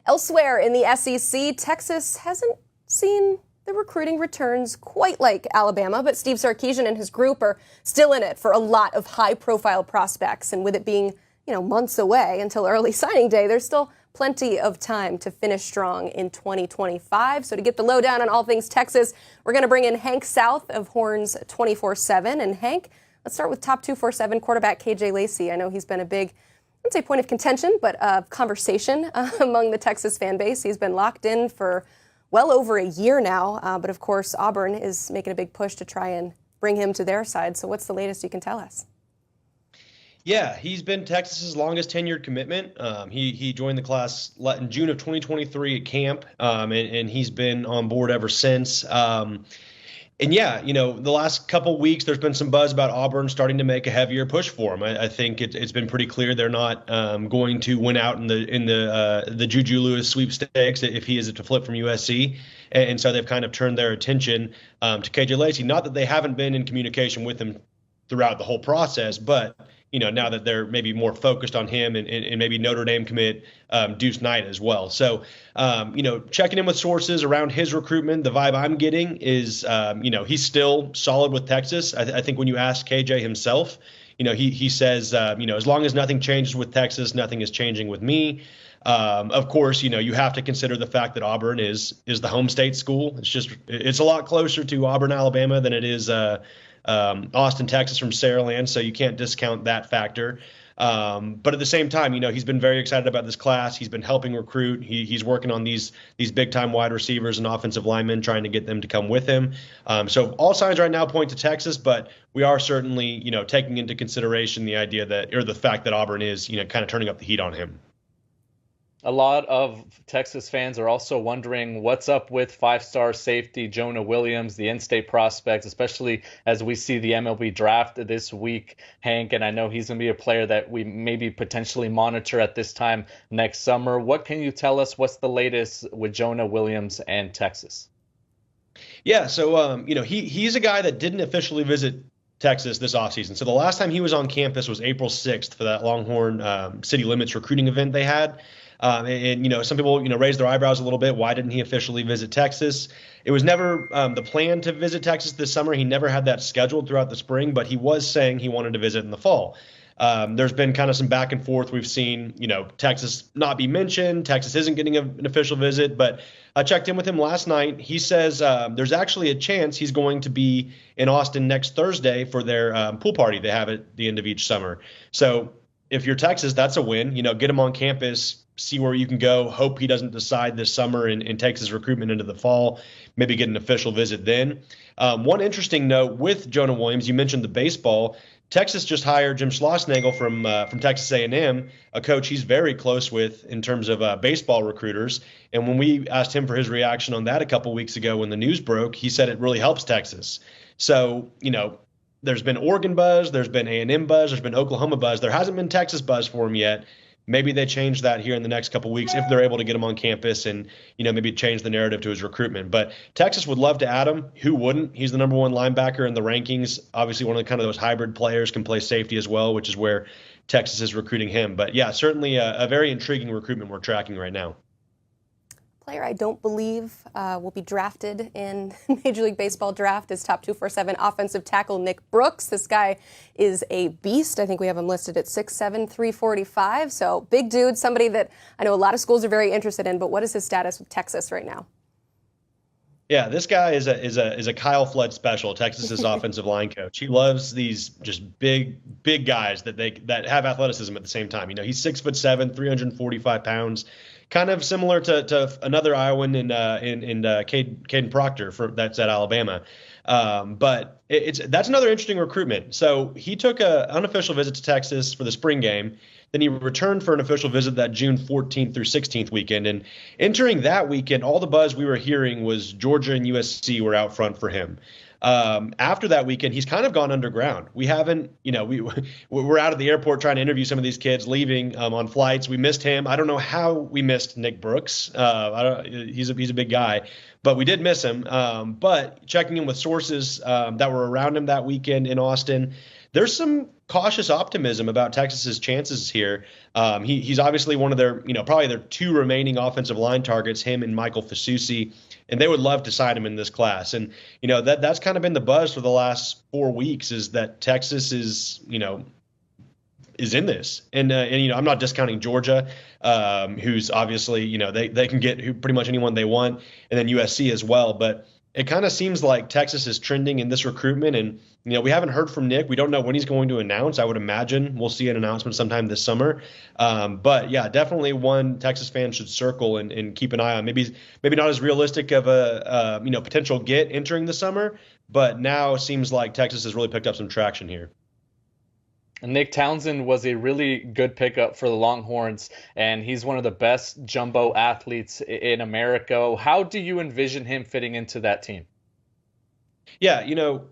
Elsewhere in the SEC, Texas hasn't seen the recruiting returns quite like Alabama, but Steve Sarkisian and his group are still in it for a lot of high-profile prospects. And with it being, months away until early signing day, there's still plenty of time to finish strong in 2025. So to get the lowdown on all things Texas, we're going to bring in Hank South of Horns 24/7. And Hank, let's start with top 247 quarterback KJ Lacey. I know he's been a big, I wouldn't say point of contention, but conversation among the Texas fan base. He's been locked in for well over a year now. But of course, Auburn is making a big push to try and bring him to their side. So what's the latest you can tell us? Yeah, he's been Texas's longest tenured commitment. He joined the class in June of 2023 at camp, and he's been on board ever since. And yeah, the last couple weeks, there's been some buzz about Auburn starting to make a heavier push for him. I think it's been pretty clear they're not going to win out in the Juju Lewis sweepstakes if he is to flip from USC. And so they've kind of turned their attention to KJ Lacey. Not that they haven't been in communication with him throughout the whole process, but now that they're maybe more focused on him and maybe Notre Dame commit Deuce Knight as well. So, checking in with sources around his recruitment, the vibe I'm getting is, he's still solid with Texas. I think when you ask KJ himself, he says, as long as nothing changes with Texas, nothing is changing with me. Of course, you have to consider the fact that Auburn is the home state school. It's a lot closer to Auburn, Alabama than it is Austin, Texas from Saraland, so you can't discount that factor. But at the same time, he's been very excited about this class. He's been helping recruit. He's working on these big-time wide receivers and offensive linemen, trying to get them to come with him. So all signs right now point to Texas, but we are certainly, taking into consideration the idea the fact that Auburn is, kind of turning up the heat on him. A lot of Texas fans are also wondering what's up with five-star safety Jonah Williams, the in-state prospect, especially as we see the MLB draft this week, Hank. And I know he's going to be a player that we maybe potentially monitor at this time next summer. What can you tell us? What's the latest with Jonah Williams and Texas? Yeah, so, he's a guy that didn't officially visit Texas this offseason. So the last time he was on campus was April 6th for that Longhorn City Limits recruiting event they had. And some people, raised their eyebrows a little bit. Why didn't he officially visit Texas? It was never the plan to visit Texas this summer. He never had that scheduled throughout the spring, but he was saying he wanted to visit in the fall. There's been kind of some back and forth. We've seen, Texas not be mentioned. Texas isn't getting an official visit, but I checked in with him last night. He says there's actually a chance he's going to be in Austin next Thursday for their pool party they have at the end of each summer. So if you're Texas, that's a win. Get him on campus, see where you can go. Hope he doesn't decide this summer and takes his recruitment into the fall. Maybe get an official visit then. One interesting note with Jonah Williams, you mentioned the baseball. Texas just hired Jim Schlossnagle from Texas A&M, a coach he's very close with in terms of baseball recruiters. And when we asked him for his reaction on that a couple weeks ago when the news broke, he said it really helps Texas. So, there's been Oregon buzz, there's been A&M buzz, there's been Oklahoma buzz. There hasn't been Texas buzz for him yet. Maybe they change that here in the next couple of weeks if they're able to get him on campus and, maybe change the narrative to his recruitment. But Texas would love to add him. Who wouldn't? He's the number one linebacker in the rankings. Obviously, one of the kind of those hybrid players, can play safety as well, which is where Texas is recruiting him. But yeah, certainly a very intriguing recruitment we're tracking right now. Player I don't believe will be drafted in Major League Baseball draft is top 247 offensive tackle Nick Brooks. This guy is a beast. I think we have him listed at 6'7", 345. So big dude, somebody that I know a lot of schools are very interested in. But what is his status with Texas right now? Yeah, this guy is a Kyle Flood special, Texas's offensive line coach. He loves these just big guys that have athleticism at the same time. He's 6'7", 345 pounds. Kind of similar to another Iowan in Caden Proctor that's at Alabama. But that's another interesting recruitment. So he took an unofficial visit to Texas for the spring game. Then he returned for an official visit that June 14th through 16th weekend. And entering that weekend, all the buzz we were hearing was Georgia and USC were out front for him. After that weekend, he's kind of gone underground. We haven't, we're out at the airport trying to interview some of these kids leaving on flights. We missed him. I don't know how we missed Nick Brooks. He's a big guy, but we did miss him. But checking in with sources that were around him that weekend in Austin, there's some cautious optimism about Texas's chances here. He's obviously one of their, probably their two remaining offensive line targets, him and Michael Fasusi, and they would love to sign him in this class. And, that's kind of been the buzz for the last 4 weeks, is that Texas is in this. And I'm not discounting Georgia, who's obviously, they can get pretty much anyone they want, and then USC as well. But it kind of seems like Texas is trending in this recruitment. And, we haven't heard from Nick. We don't know when he's going to announce. I would imagine we'll see an announcement sometime this summer. But yeah, definitely one Texas fans should circle and keep an eye on. Maybe not as realistic of a, potential get entering the summer, but now seems like Texas has really picked up some traction here. Nick Townsend was a really good pickup for the Longhorns, and he's one of the best jumbo athletes in America. How do you envision him fitting into that team? Yeah,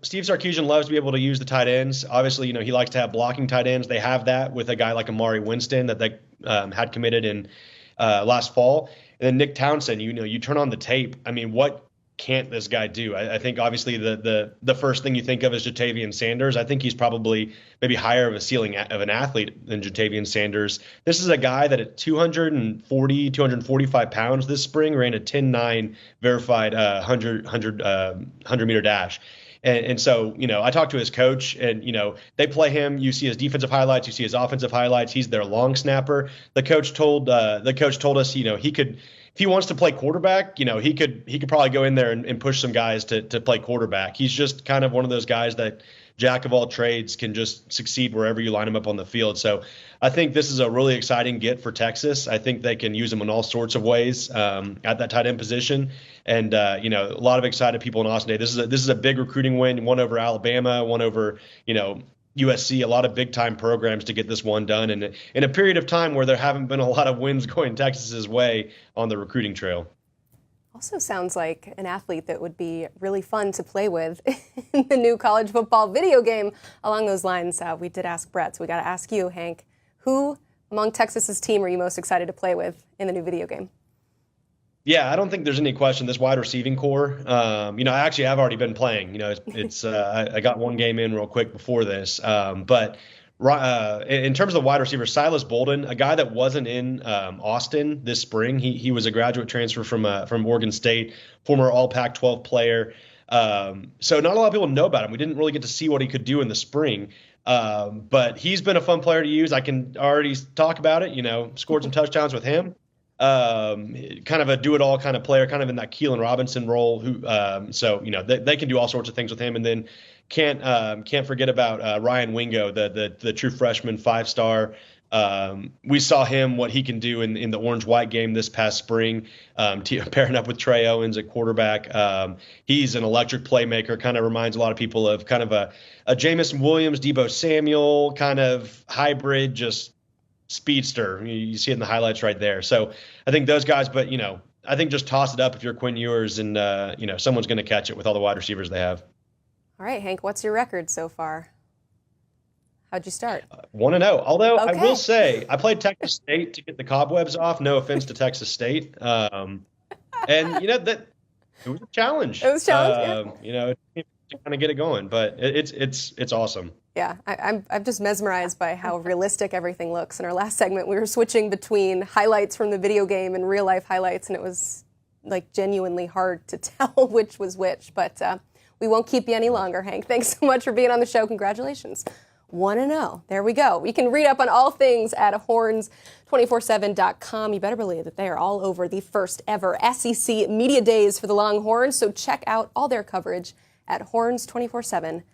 Steve Sarkisian loves to be able to use the tight ends. Obviously, he likes to have blocking tight ends. They have that with a guy like Amari Winston that they had committed in last fall. And then Nick Townsend, you turn on the tape. I mean, what can't this guy do? I think obviously the first thing you think of is Jatavian Sanders. I think he's probably maybe higher of a ceiling of an athlete than Jatavian Sanders. This is a guy that at 245 pounds this spring ran a 10.9 verified 100-meter dash. And so, I talked to his coach, and, they play him. You see his defensive highlights. You see his offensive highlights. He's their long snapper. The coach told us, he could, if he wants to play quarterback, he could probably go in there and push some guys to play quarterback. He's just kind of one of those guys that jack of all trades can just succeed wherever you line him up on the field. So I think this is a really exciting get for Texas. I think they can use him in all sorts of ways at that tight end position. And, a lot of excited people in Austin today. This is a big recruiting win, one over Alabama, one over, USC, a lot of big time programs to get this one done. And in a period of time where there haven't been a lot of wins going Texas's way on the recruiting trail. Also sounds like an athlete that would be really fun to play with in the new college football video game. Along those lines, we did ask Brett, so we got to ask you, Hank, who among Texas's team are you most excited to play with in the new video game? Yeah, I don't think there's any question. This wide receiving core, I actually have already been playing. I got one game in real quick before this. But in terms of the wide receiver, Silas Bolden, a guy that wasn't in Austin this spring. He was a graduate transfer from Oregon State, former All Pac-12 player. So not a lot of people know about him. We didn't really get to see what he could do in the spring. But he's been a fun player to use. I can already talk about it. Scored some touchdowns with him. Kind of a do-it-all kind of player, kind of in that Keelan Robinson role. They can do all sorts of things with him. And then can't forget about Ryan Wingo, the true freshman 5-star. We saw him, what he can do in the orange-white game this past spring, pairing up with Trey Owens at quarterback. He's an electric playmaker, kind of reminds a lot of people of kind of a Jamison Williams, Deebo Samuel kind of hybrid, just speedster. You see it in the highlights right there. So I think those guys, but I think just toss it up if you're Quinn Ewers, and someone's going to catch it with all the wide receivers they have. All right, Hank, what's your record so far? How'd you start? 1-0. Although okay. I will say I played Texas State to get the cobwebs off. No offense to Texas State, and that it was a challenge. It was a challenge. To kind of get it going, but it's awesome. Yeah, I'm just mesmerized by how realistic everything looks. In our last segment, we were switching between highlights from the video game and real life highlights, and it was like genuinely hard to tell which was which. But we won't keep you any longer, Hank. Thanks so much for being on the show. Congratulations. 1-0. There we go. You can read up on all things at horns247.com. You better believe that they are all over the first ever SEC Media Days for the Longhorns. So check out all their coverage at horns247.com.